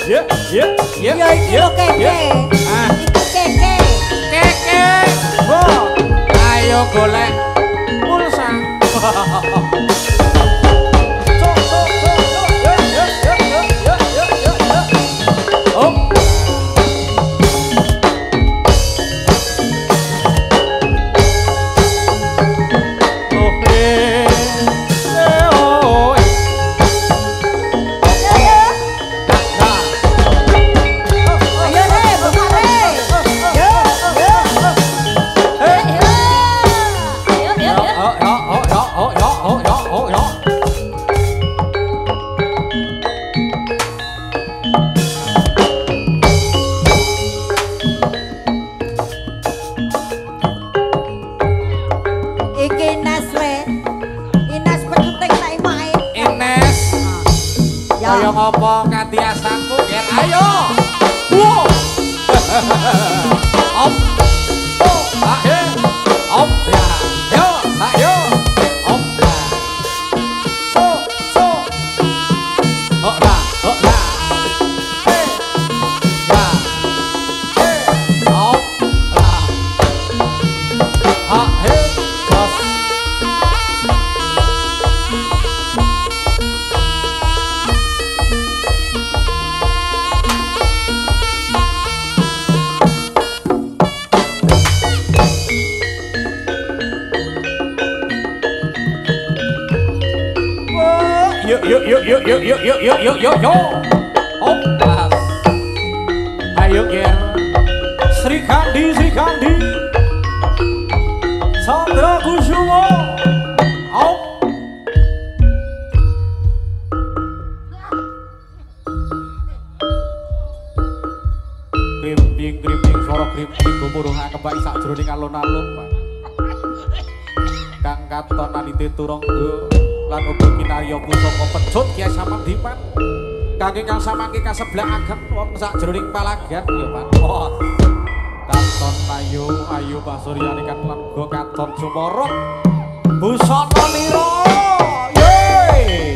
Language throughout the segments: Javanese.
Ya, ya, ya. Ya iki lho keke. Iki keke. Keke. Bo. Ayo golek pulsa. Ayo ngopo kanthi asangku ger ayo. Wow. Op. Oh, ayo. Op ya. Yo, ayo. Op. So, so. Oh, dah, oh, dah. Hey. Ya. Hey. Op. Lah. Ha, hey. Jos. Yuk. Opas. Ayo ger. Sri Kandi. Chandra Kusumo. Op. Krimping suara krimping gumuruh kembali sakjroning alun-alun. Kang katon nalite turangga lan uga kinarya pusaka pecut Kyai Samandipan kangge kang samangke kasebelaken wonten sakjroning palagan ya Pak. Oh. Katon ayu pasuryane kan lan go katon sumorot busana lira. Ye.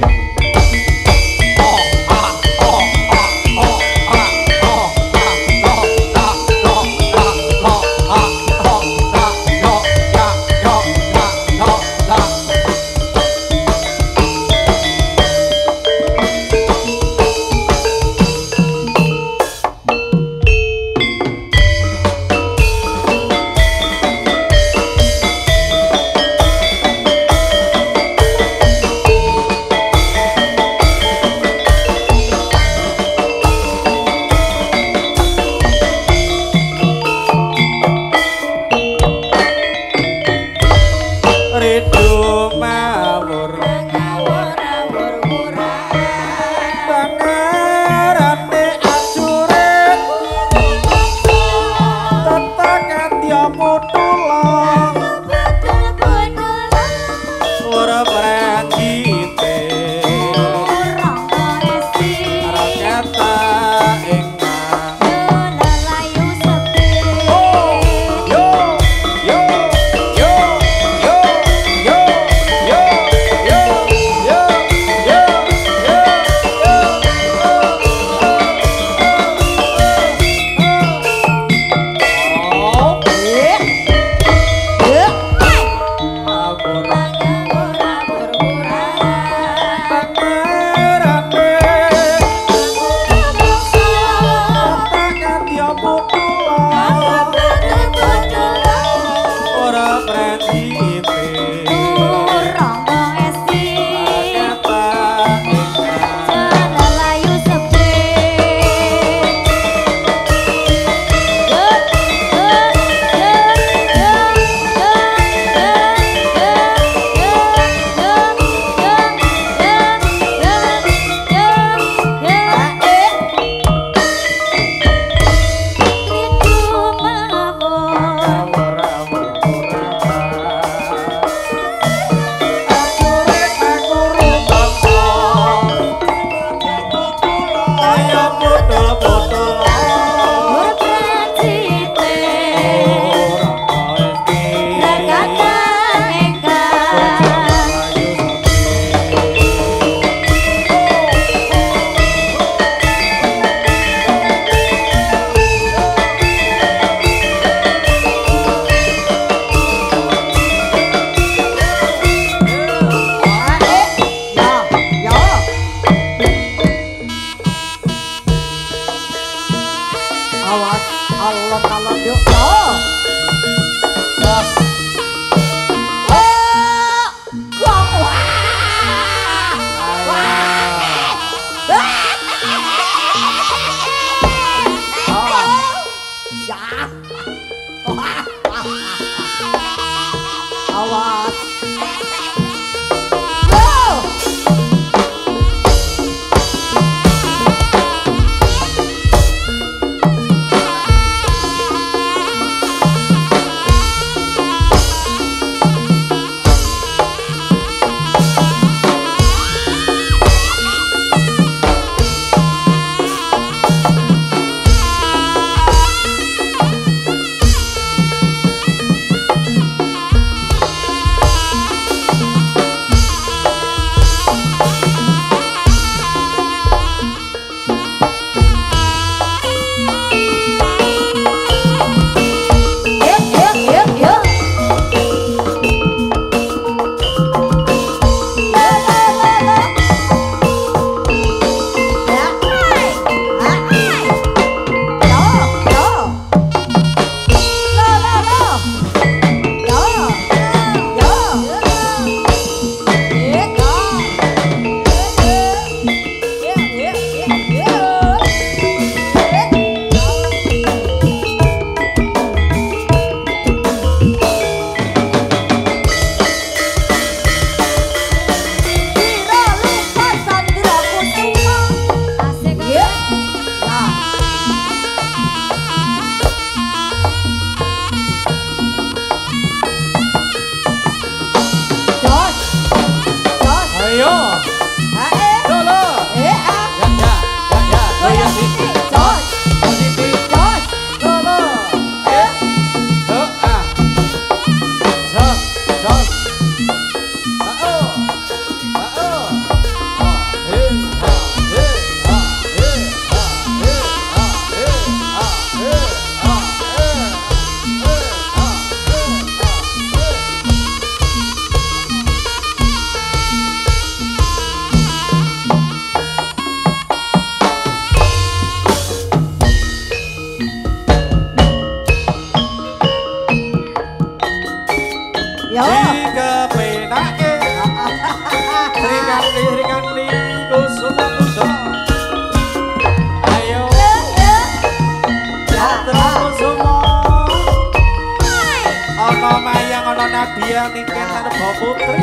Nadia Niken Narba Putri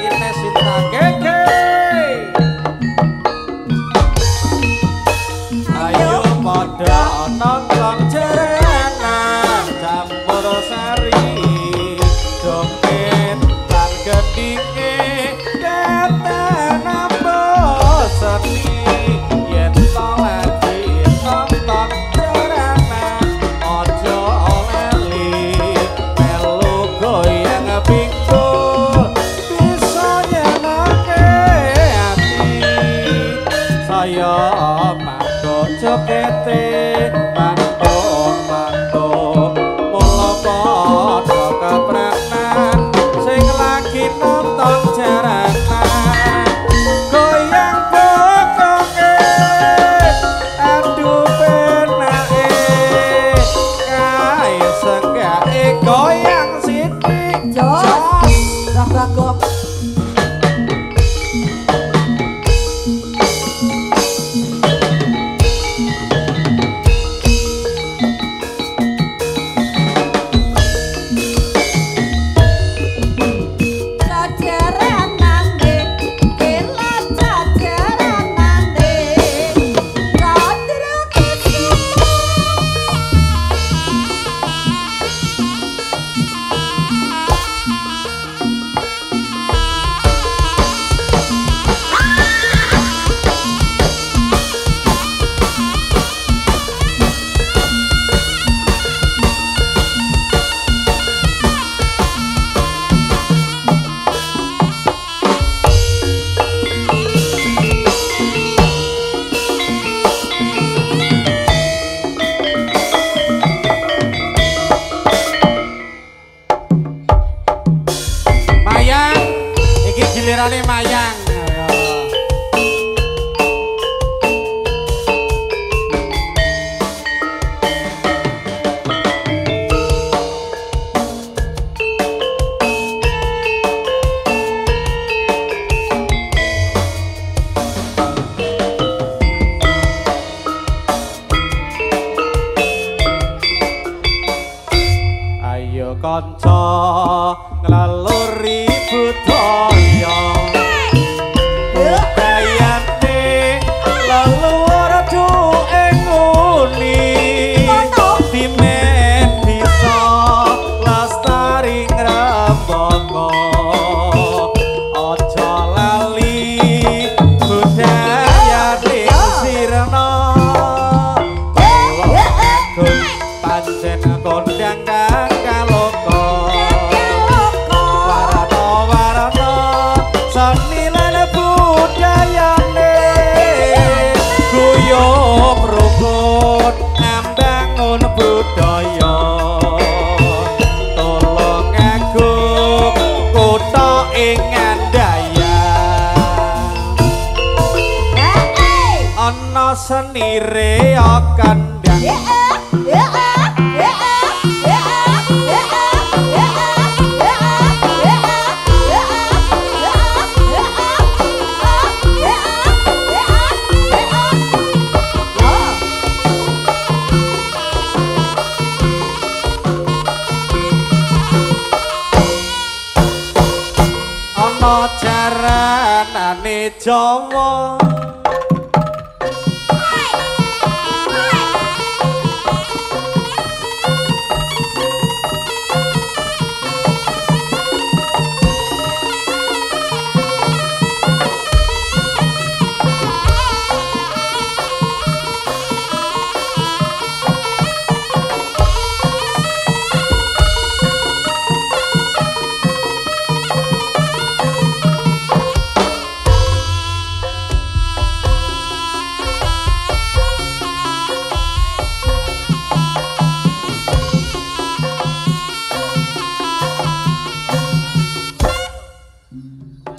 Ines Sinta Keke ayo pada nonton jerenan campur sari joget lan gedinge keten ambo seni yen to lagi nonton jerenan ojo leli melu goyang pinggul bisa nyenengke ati saya jogete mantuk mula padha keprenan sing lagi nonton jaranan goyang bokoke aduh penake kae senggake goyang sithik jos ragagok gilirane mayang ayo kanca nglaluri budaya budayane leluhur duwe nguni dimen bisa lestari ngrembaka aja lali budayane sirna pancen kondang kaloka warna-warna seni lan budayane guyub rukun embangun budaya tolong agung kutha ing Andayang ana senire kandhang ana jaranane Jawa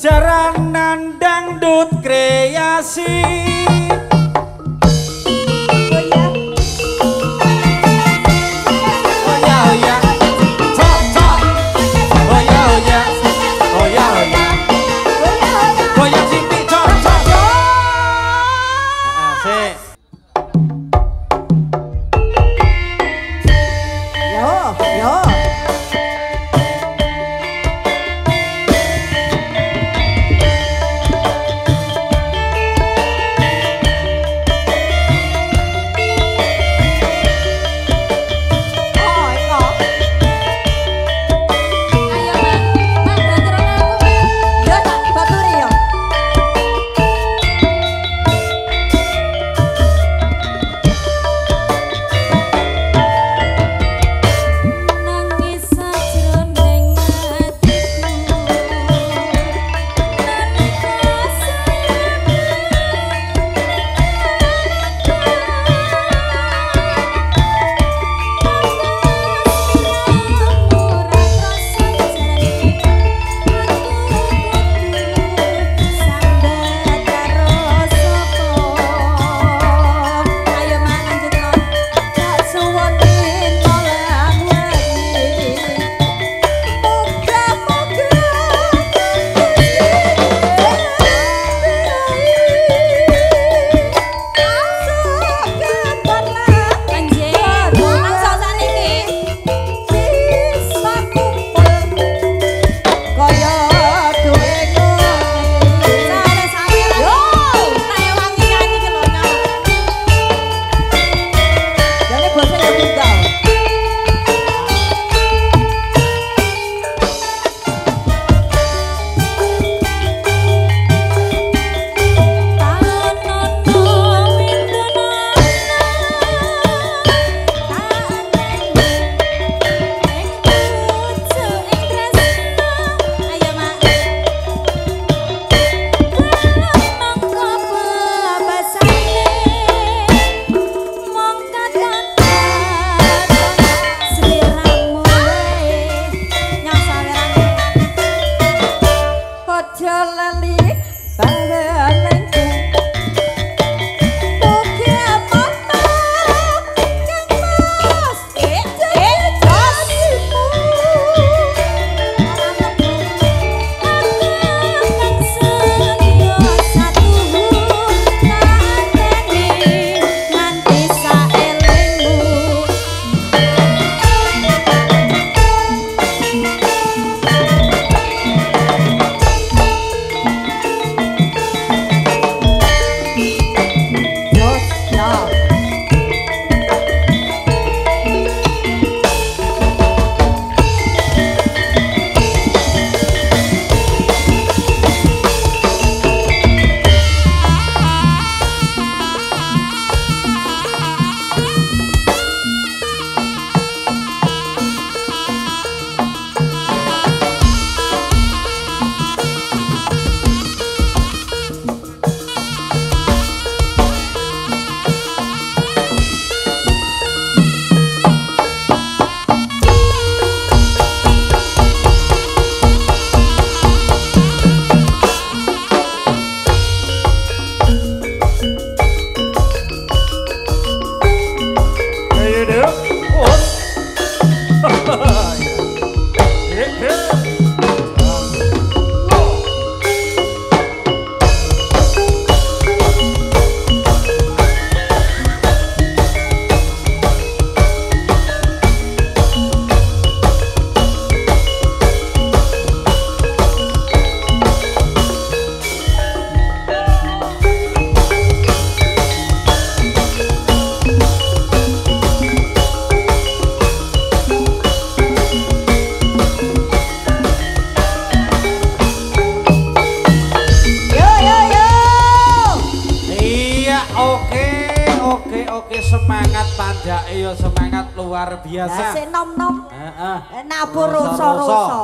jaranan dangdut kreasi oke semangat pandake ya semangat luar biasa. Lah sik nom-nom. Heeh. Nabur rusa-rusa.